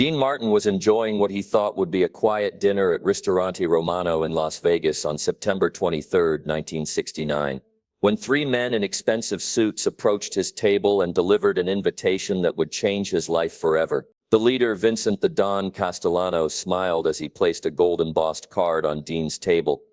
Dean Martin was enjoying what he thought would be a quiet dinner at Ristorante Romano in Las Vegas on September 23, 1969, when three men in expensive suits approached his table and delivered an invitation that would change his life forever. The leader, Vincent the Don Castellano, smiled as he placed a gold-embossed card on Dean's table,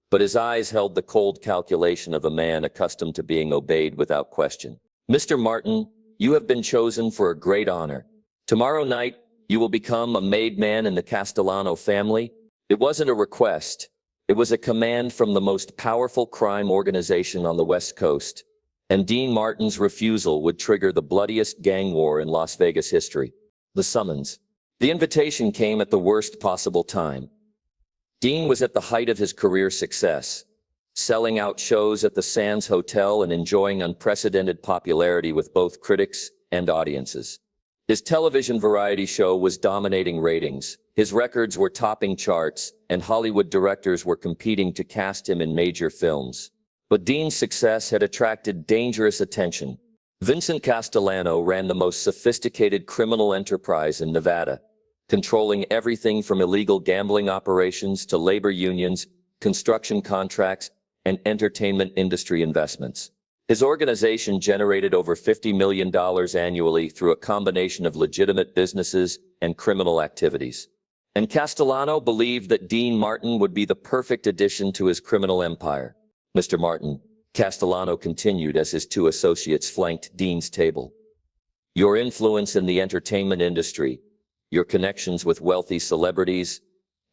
but his eyes held the cold calculation of a man accustomed to being obeyed without question. "Mr. Martin, you have been chosen for a great honor. Tomorrow night, you will become a made man in the Castellano family." It wasn't a request. It was a command from the most powerful crime organization on the West Coast, and Dean Martin's refusal would trigger the bloodiest gang war in Las Vegas history. The summons. The invitation came at the worst possible time. Dean was at the height of his career success, selling out shows at the Sands Hotel and enjoying unprecedented popularity with both critics and audiences. His television variety show was dominating ratings, his records were topping charts, and Hollywood directors were competing to cast him in major films. But Dean's success had attracted dangerous attention. Vincent Castellano ran the most sophisticated criminal enterprise in Nevada, controlling everything from illegal gambling operations to labor unions, construction contracts, and entertainment industry investments. His organization generated over $50 million annually through a combination of legitimate businesses and criminal activities. And Castellano believed that Dean Martin would be the perfect addition to his criminal empire. "Mr. Martin," Castellano continued as his two associates flanked Dean's table, "your influence in the entertainment industry, your connections with wealthy celebrities,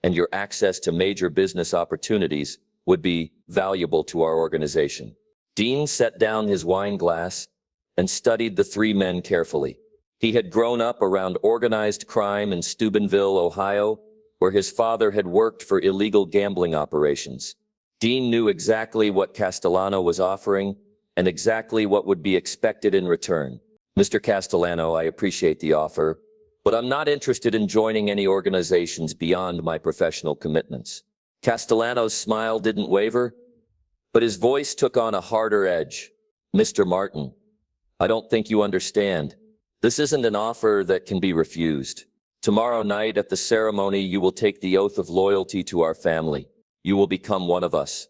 and your access to major business opportunities would be valuable to our organization." Dean set down his wine glass and studied the three men carefully. He had grown up around organized crime in Steubenville, Ohio, where his father had worked for illegal gambling operations. Dean knew exactly what Castellano was offering and exactly what would be expected in return. "Mr. Castellano, I appreciate the offer, but I'm not interested in joining any organizations beyond my professional commitments." Castellano's smile didn't waver, but his voice took on a harder edge. "Mr. Martin, I don't think you understand. This isn't an offer that can be refused. Tomorrow night at the ceremony, you will take the oath of loyalty to our family. You will become one of us,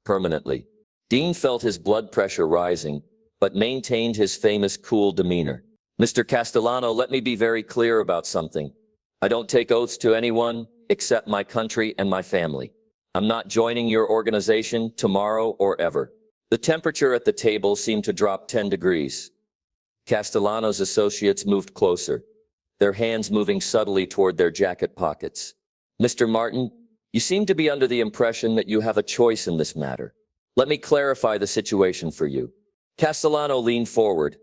permanently." Dean felt his blood pressure rising, but maintained his famous cool demeanor. "Mr. Castellano, let me be very clear about something. I don't take oaths to anyone except my country and my family. I'm not joining your organization tomorrow or ever." The temperature at the table seemed to drop 10 degrees. Castellano's associates moved closer, their hands moving subtly toward their jacket pockets. "Mr. Martin, you seem to be under the impression that you have a choice in this matter. Let me clarify the situation for you." Castellano leaned forward,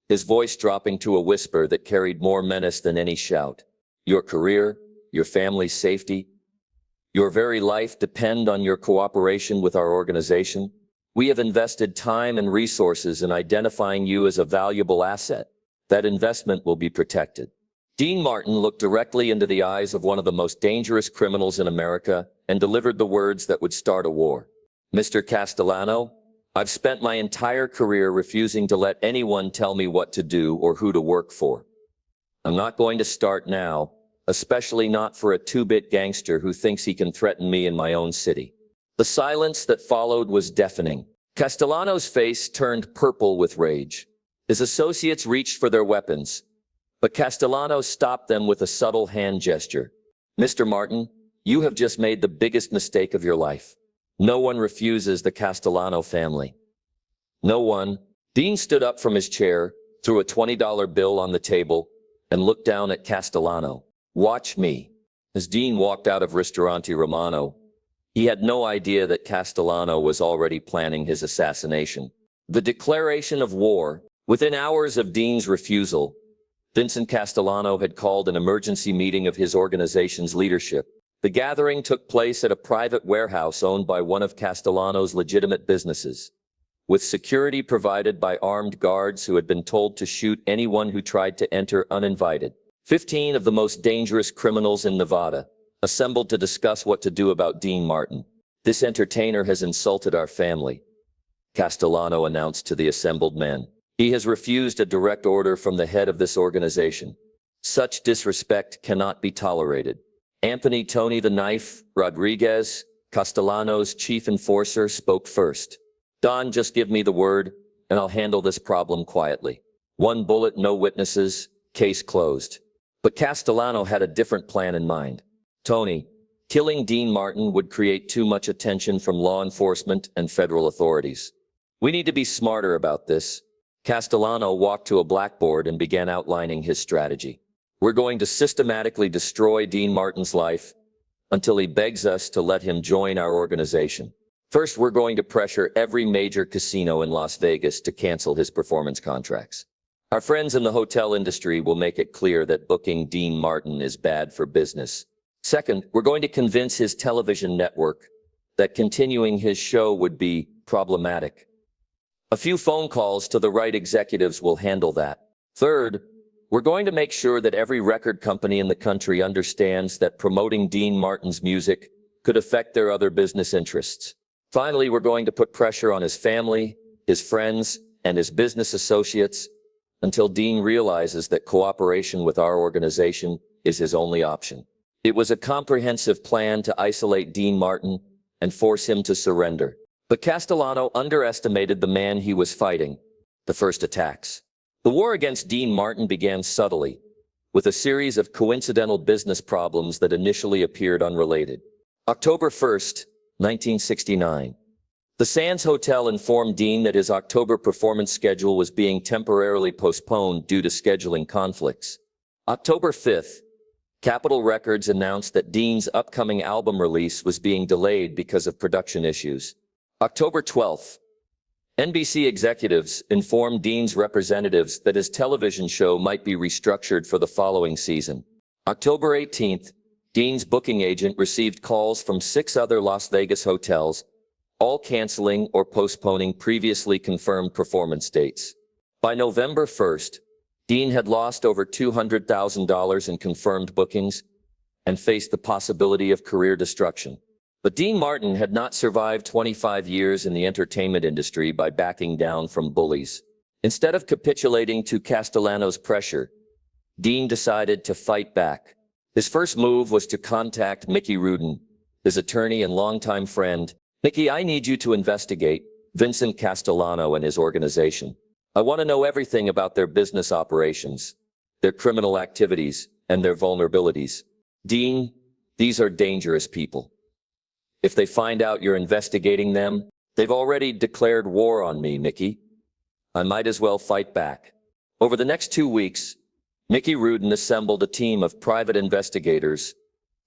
his voice dropping to a whisper that carried more menace than any shout. "Your career, your family's safety, your very life depend on your cooperation with our organization. We have invested time and resources in identifying you as a valuable asset. That investment will be protected." Dean Martin looked directly into the eyes of one of the most dangerous criminals in America and delivered the words that would start a war. "Mr. Castellano, I've spent my entire career refusing to let anyone tell me what to do or who to work for. I'm not going to start now, especially not for a two-bit gangster who thinks he can threaten me in my own city." The silence that followed was deafening. Castellano's face turned purple with rage. His associates reached for their weapons, but Castellano stopped them with a subtle hand gesture. "Mr. Martin, you have just made the biggest mistake of your life. No one refuses the Castellano family. No one." Dean stood up from his chair, threw a $20 bill on the table, and looked down at Castellano. "Watch me." As Dean walked out of Ristorante Romano, he had no idea that Castellano was already planning his assassination. The declaration of war. Within hours of Dean's refusal, Vincent Castellano had called an emergency meeting of his organization's leadership. The gathering took place at a private warehouse owned by one of Castellano's legitimate businesses, with security provided by armed guards who had been told to shoot anyone who tried to enter uninvited. 15 of the most dangerous criminals in Nevada assembled to discuss what to do about Dean Martin. "This entertainer has insulted our family," Castellano announced to the assembled men. "He has refused a direct order from the head of this organization. Such disrespect cannot be tolerated. Anthony Tony the Knife Rodriguez, Castellano's chief enforcer, spoke first. Don, just give me the word, and I'll handle this problem quietly. One bullet, no witnesses, case closed. But Castellano had a different plan in mind. Tony, killing Dean Martin would create too much attention from law enforcement and federal authorities. We need to be smarter about this. Castellano walked to a blackboard and began outlining his strategy. We're going to systematically destroy Dean Martin's life until he begs us to let him join our organization. First, we're going to pressure every major casino in Las Vegas to cancel his performance contracts. Our friends in the hotel industry will make it clear that booking Dean Martin is bad for business. Second, we're going to convince his television network that continuing his show would be problematic. A few phone calls to the right executives will handle that. Third, we're going to make sure that every record company in the country understands that promoting Dean Martin's music could affect their other business interests. Finally, we're going to put pressure on his family, his friends, and his business associates until Dean realizes that cooperation with our organization is his only option. It was a comprehensive plan to isolate Dean Martin and force him to surrender. But Castellano underestimated the man he was fighting. The first attacks. The war against Dean Martin began subtly, with a series of coincidental business problems that initially appeared unrelated. October 1st, 1969. The Sands Hotel informed Dean that his October performance schedule was being temporarily postponed due to scheduling conflicts. October 5th, Capitol Records announced that Dean's upcoming album release was being delayed because of production issues. October 12th, NBC executives informed Dean's representatives that his television show might be restructured for the following season. October 18th, Dean's booking agent received calls from 6 other Las Vegas hotels, all canceling or postponing previously confirmed performance dates. By November 1st, Dean had lost over $200,000 in confirmed bookings and faced the possibility of career destruction. But Dean Martin had not survived 25 years in the entertainment industry by backing down from bullies. Instead of capitulating to Castellano's pressure, Dean decided to fight back. His first move was to contact Mickey Rudin, his attorney and longtime friend. Mickey, I need you to investigate Vincent Castellano and his organization. I want to know everything about their business operations, their criminal activities, and their vulnerabilities. Dean, these are dangerous people. If they find out you're investigating them, they've already declared war on me, Mickey. I might as well fight back. Over the next 2 weeks, Mickey Rudin assembled a team of private investigators,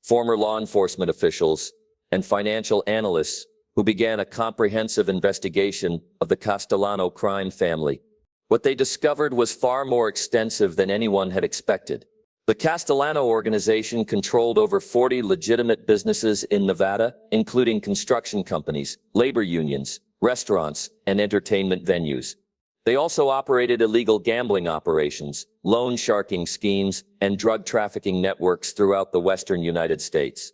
former law enforcement officials, and financial analysts who began a comprehensive investigation of the Castellano crime family. What they discovered was far more extensive than anyone had expected. The Castellano organization controlled over 40 legitimate businesses in Nevada, including construction companies, labor unions, restaurants, and entertainment venues. They also operated illegal gambling operations, loan sharking schemes, and drug trafficking networks throughout the western United States.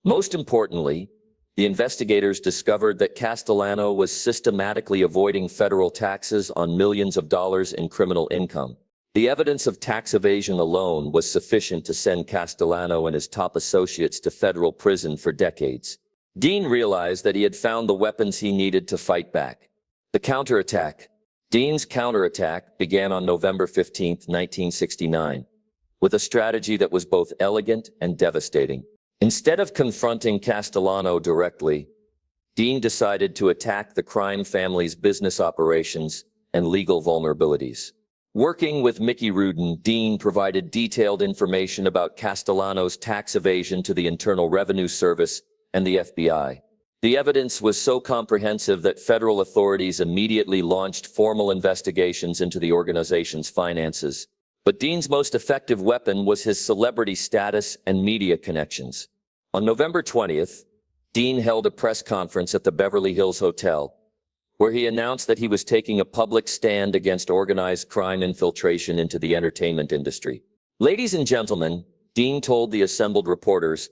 Most importantly, the investigators discovered that Castellano was systematically avoiding federal taxes on millions of dollars in criminal income. The evidence of tax evasion alone was sufficient to send Castellano and his top associates to federal prison for decades. Dean realized that he had found the weapons he needed to fight back. The counterattack. Dean's counterattack began on November 15, 1969, with a strategy that was both elegant and devastating. Instead of confronting Castellano directly, Dean decided to attack the crime family's business operations and legal vulnerabilities. Working with Mickey Rudin, Dean provided detailed information about Castellano's tax evasion to the Internal Revenue Service and the FBI. The evidence was so comprehensive that federal authorities immediately launched formal investigations into the organization's finances. But Dean's most effective weapon was his celebrity status and media connections. On November 20th, Dean held a press conference at the Beverly Hills Hotel, where he announced that he was taking a public stand against organized crime infiltration into the entertainment industry. Ladies and gentlemen, Dean told the assembled reporters,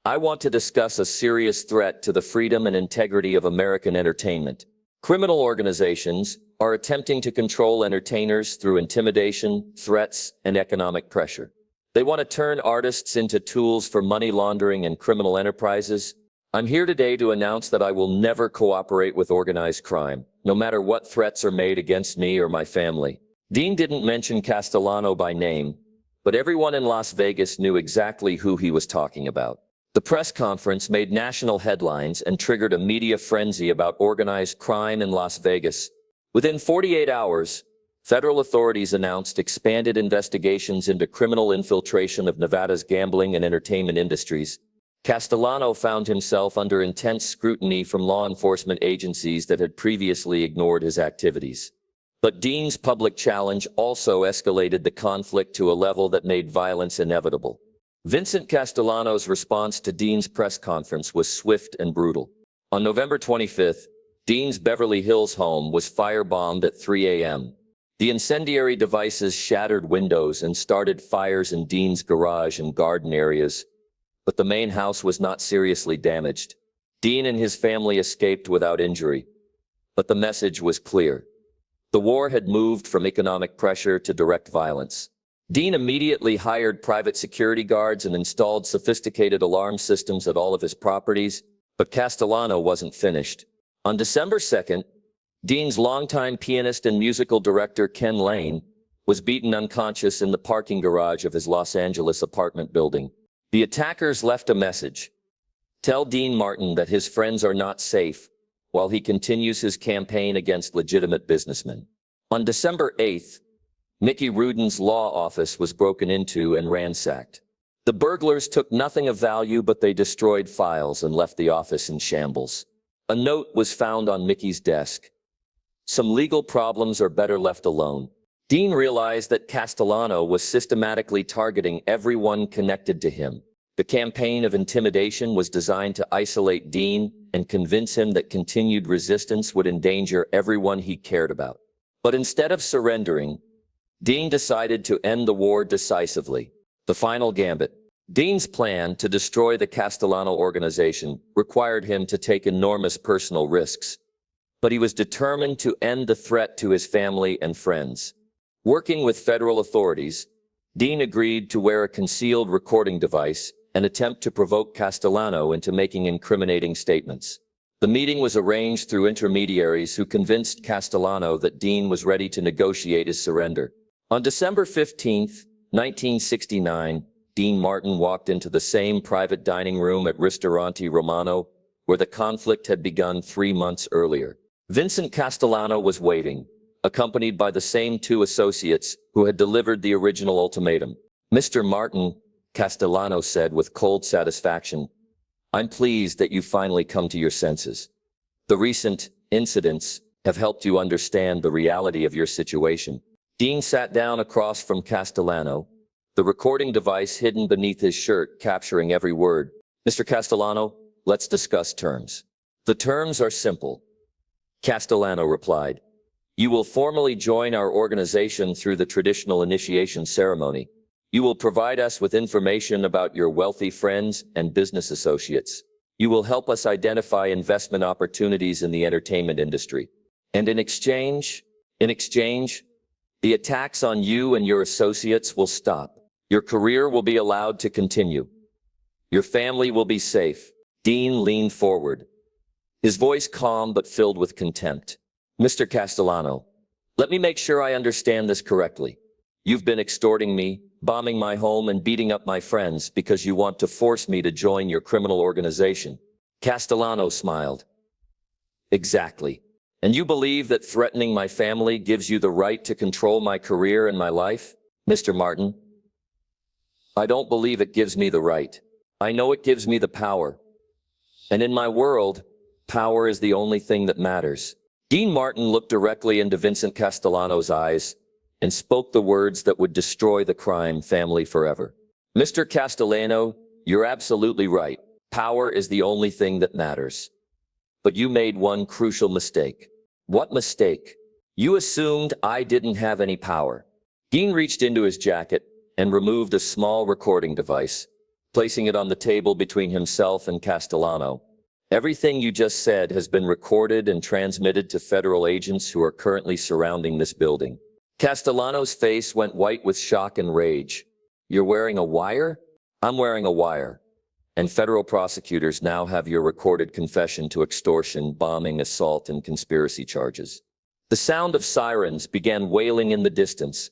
I want to discuss a serious threat to the freedom and integrity of American entertainment. Criminal organizations are attempting to control entertainers through intimidation, threats, and economic pressure. They want to turn artists into tools for money laundering and criminal enterprises. I'm here today to announce that I will never cooperate with organized crime, no matter what threats are made against me or my family. Dean didn't mention Castellano by name, but everyone in Las Vegas knew exactly who he was talking about. The press conference made national headlines and triggered a media frenzy about organized crime in Las Vegas. Within 48 hours, federal authorities announced expanded investigations into criminal infiltration of Nevada's gambling and entertainment industries. Castellano found himself under intense scrutiny from law enforcement agencies that had previously ignored his activities. But Dean's public challenge also escalated the conflict to a level that made violence inevitable. Vincent Castellano's response to Dean's press conference was swift and brutal. On November 25th, Dean's Beverly Hills home was firebombed at 3 a.m. The incendiary devices shattered windows and started fires in Dean's garage and garden areas, but the main house was not seriously damaged. Dean and his family escaped without injury, but the message was clear. The war had moved from economic pressure to direct violence. Dean immediately hired private security guards and installed sophisticated alarm systems at all of his properties, but Castellano wasn't finished. On December 2nd, Dean's longtime pianist and musical director Ken Lane was beaten unconscious in the parking garage of his Los Angeles apartment building. The attackers left a message. Tell Dean Martin that his friends are not safe while he continues his campaign against legitimate businessmen. On December 8th, Mickey Rudin's law office was broken into and ransacked. The burglars took nothing of value, but they destroyed files and left the office in shambles. A note was found on Mickey's desk. Some legal problems are better left alone. Dean realized that Castellano was systematically targeting everyone connected to him. The campaign of intimidation was designed to isolate Dean and convince him that continued resistance would endanger everyone he cared about. But instead of surrendering, Dean decided to end the war decisively. The final gambit. Dean's plan to destroy the Castellano organization required him to take enormous personal risks, but he was determined to end the threat to his family and friends. Working with federal authorities, Dean agreed to wear a concealed recording device and attempt to provoke Castellano into making incriminating statements. The meeting was arranged through intermediaries who convinced Castellano that Dean was ready to negotiate his surrender. On December 15, 1969, Dean Martin walked into the same private dining room at Ristorante Romano, where the conflict had begun 3 months earlier. Vincent Castellano was waiting, accompanied by the same 2 associates who had delivered the original ultimatum. "Mr. Martin," Castellano said with cold satisfaction, "I'm pleased that you finally come to your senses. The recent incidents have helped you understand the reality of your situation." Dean sat down across from Castellano, the recording device hidden beneath his shirt capturing every word. "Mr. Castellano, let's discuss terms." "The terms are simple," Castellano replied. "You will formally join our organization through the traditional initiation ceremony. You will provide us with information about your wealthy friends and business associates. You will help us identify investment opportunities in the entertainment industry. And in exchange, the attacks on you and your associates will stop. Your career will be allowed to continue. Your family will be safe." Dean leaned forward, his voice calm but filled with contempt. "Mr. Castellano, let me make sure I understand this correctly. You've been extorting me, bombing my home and beating up my friends because you want to force me to join your criminal organization." Castellano smiled. "Exactly. And you believe that threatening my family gives you the right to control my career and my life? Mr. Martin, I don't believe it gives me the right. I know it gives me the power. And in my world, power is the only thing that matters." Dean Martin looked directly into Vincent Castellano's eyes and spoke the words that would destroy the crime family forever. "Mr. Castellano, you're absolutely right. Power is the only thing that matters. But you made one crucial mistake." "What mistake?" "You assumed I didn't have any power." Dean reached into his jacket and removed a small recording device, placing it on the table between himself and Castellano. "Everything you just said has been recorded and transmitted to federal agents who are currently surrounding this building." Castellano's face went white with shock and rage. You're wearing a wire? I'm wearing a wire. And federal prosecutors now have your recorded confession to extortion, bombing, assault, and conspiracy charges. The sound of sirens began wailing in the distance,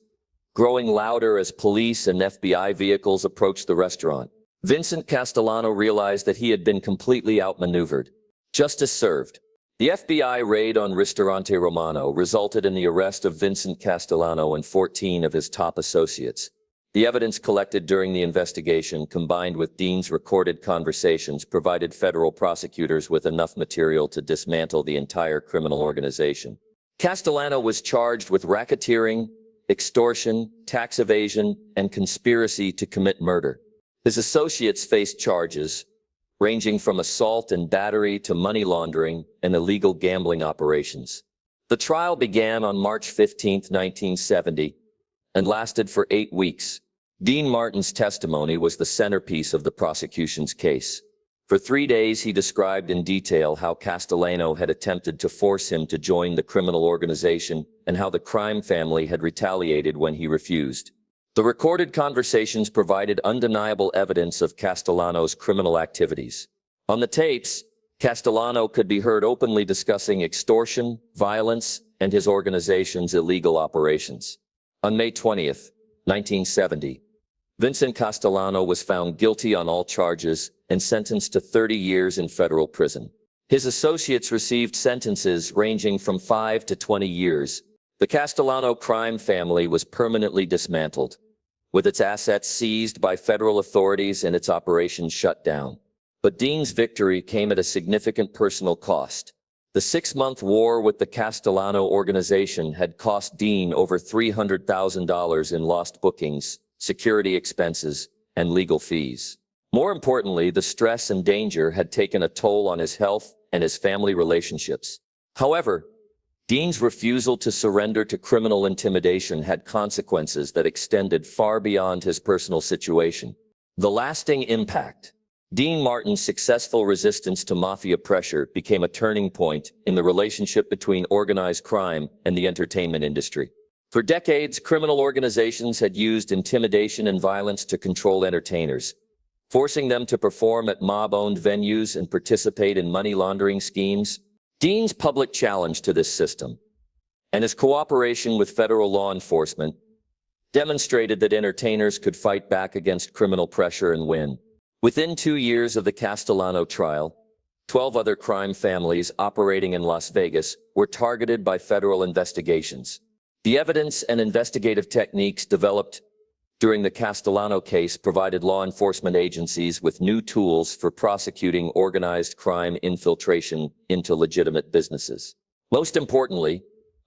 growing louder as police and FBI vehicles approached the restaurant. Vincent Castellano realized that he had been completely outmaneuvered. Justice served. The FBI raid on Ristorante Romano resulted in the arrest of Vincent Castellano and 14 of his top associates. The evidence collected during the investigation, combined with Dean's recorded conversations, provided federal prosecutors with enough material to dismantle the entire criminal organization. Castellano was charged with racketeering, extortion, tax evasion, and conspiracy to commit murder. His associates faced charges ranging from assault and battery to money laundering and illegal gambling operations. The trial began on March 15, 1970, and lasted for 8 weeks. Dean Martin's testimony was the centerpiece of the prosecution's case. For 3 days, he described in detail how Castellano had attempted to force him to join the criminal organization and how the crime family had retaliated when he refused. The recorded conversations provided undeniable evidence of Castellano's criminal activities. On the tapes, Castellano could be heard openly discussing extortion, violence, and his organization's illegal operations. On May 20, 1970, Vincent Castellano was found guilty on all charges and sentenced to 30 years in federal prison. His associates received sentences ranging from 5 to 20 years. The Castellano crime family was permanently dismantled, with its assets seized by federal authorities and its operations shut down. But Dean's victory came at a significant personal cost. The 6-month war with the Castellano organization had cost Dean over $300,000 in lost bookings, security expenses, and legal fees. More importantly, the stress and danger had taken a toll on his health and his family relationships. However, Dean's refusal to surrender to criminal intimidation had consequences that extended far beyond his personal situation. The lasting impact. Dean Martin's successful resistance to Mafia pressure became a turning point in the relationship between organized crime and the entertainment industry. For decades, criminal organizations had used intimidation and violence to control entertainers, forcing them to perform at mob-owned venues and participate in money laundering schemes. Dean's public challenge to this system and his cooperation with federal law enforcement demonstrated that entertainers could fight back against criminal pressure and win. Within 2 years of the Castellano trial, 12 other crime families operating in Las Vegas were targeted by federal investigations. The evidence and investigative techniques developed during the Castellano case provided law enforcement agencies with new tools for prosecuting organized crime infiltration into legitimate businesses. Most importantly,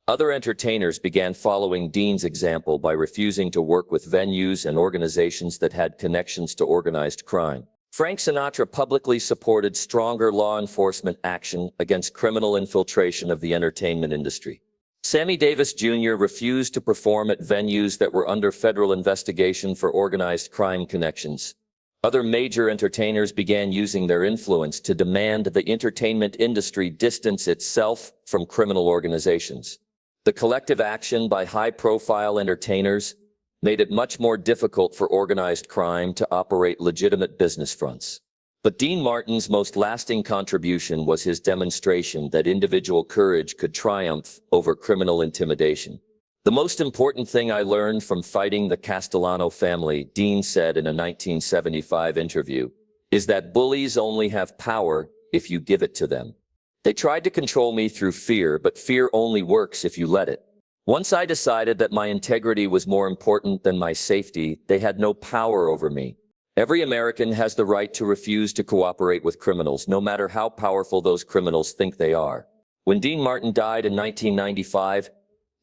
other entertainers began following Dean's example by refusing to work with venues and organizations that had connections to organized crime. Frank Sinatra publicly supported stronger law enforcement action against criminal infiltration of the entertainment industry. Sammy Davis Jr. refused to perform at venues that were under federal investigation for organized crime connections. Other major entertainers began using their influence to demand the entertainment industry distance itself from criminal organizations. The collective action by high-profile entertainers made it much more difficult for organized crime to operate legitimate business fronts. But Dean Martin's most lasting contribution was his demonstration that individual courage could triumph over criminal intimidation. The most important thing I learned from fighting the Castellano family, Dean said in a 1975 interview, is that bullies only have power if you give it to them. They tried to control me through fear, but fear only works if you let it. Once I decided that my integrity was more important than my safety, they had no power over me. Every American has the right to refuse to cooperate with criminals, no matter how powerful those criminals think they are. When Dean Martin died in 1995,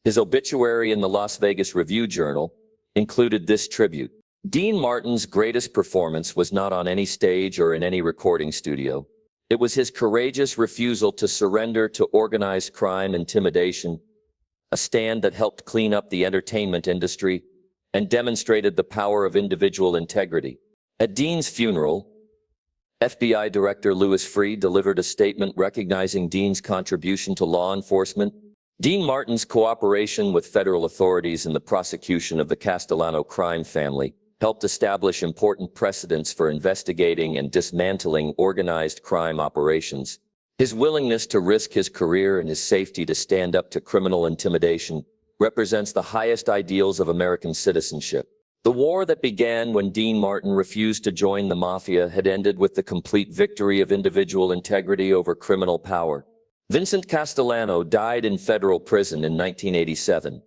his obituary in the Las Vegas Review-Journal included this tribute. Dean Martin's greatest performance was not on any stage or in any recording studio. It was his courageous refusal to surrender to organized crime intimidation, a stand that helped clean up the entertainment industry and demonstrated the power of individual integrity. At Dean's funeral, FBI Director Louis Freeh delivered a statement recognizing Dean's contribution to law enforcement. Dean Martin's cooperation with federal authorities in the prosecution of the Castellano crime family helped establish important precedents for investigating and dismantling organized crime operations. His willingness to risk his career and his safety to stand up to criminal intimidation represents the highest ideals of American citizenship. The war that began when Dean Martin refused to join the Mafia had ended with the complete victory of individual integrity over criminal power. Vincent Castellano died in federal prison in 1987,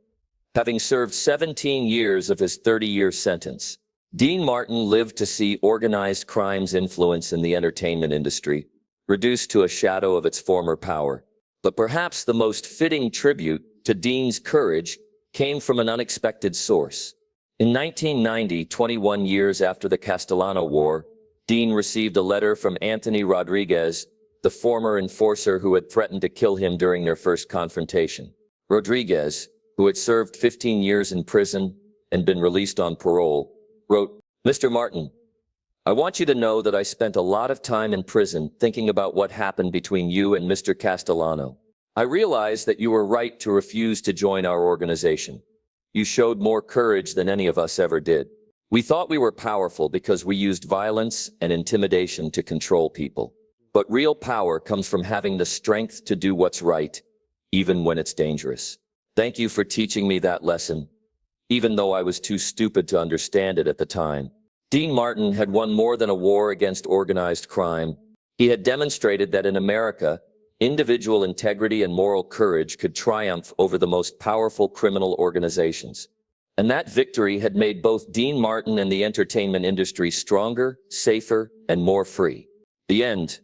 having served 17 years of his 30-year sentence. Dean Martin lived to see organized crime's influence in the entertainment industry reduced to a shadow of its former power. But perhaps the most fitting tribute to Dean's courage came from an unexpected source. In 1990, 21 years after the Castellano War, Dean received a letter from Anthony Rodriguez, the former enforcer who had threatened to kill him during their first confrontation. Rodriguez, who had served 15 years in prison and been released on parole, wrote, "Mr. Martin, I want you to know that I spent a lot of time in prison thinking about what happened between you and Mr. Castellano. I realize that you were right to refuse to join our organization. You showed more courage than any of us ever did. We thought we were powerful because we used violence and intimidation to control people. But real power comes from having the strength to do what's right, even when it's dangerous. Thank you for teaching me that lesson, even though I was too stupid to understand it at the time." Dean Martin had won more than a war against organized crime. He had demonstrated that in America, individual integrity and moral courage could triumph over the most powerful criminal organizations. And that victory had made both Dean Martin and the entertainment industry stronger, safer, and more free. The end.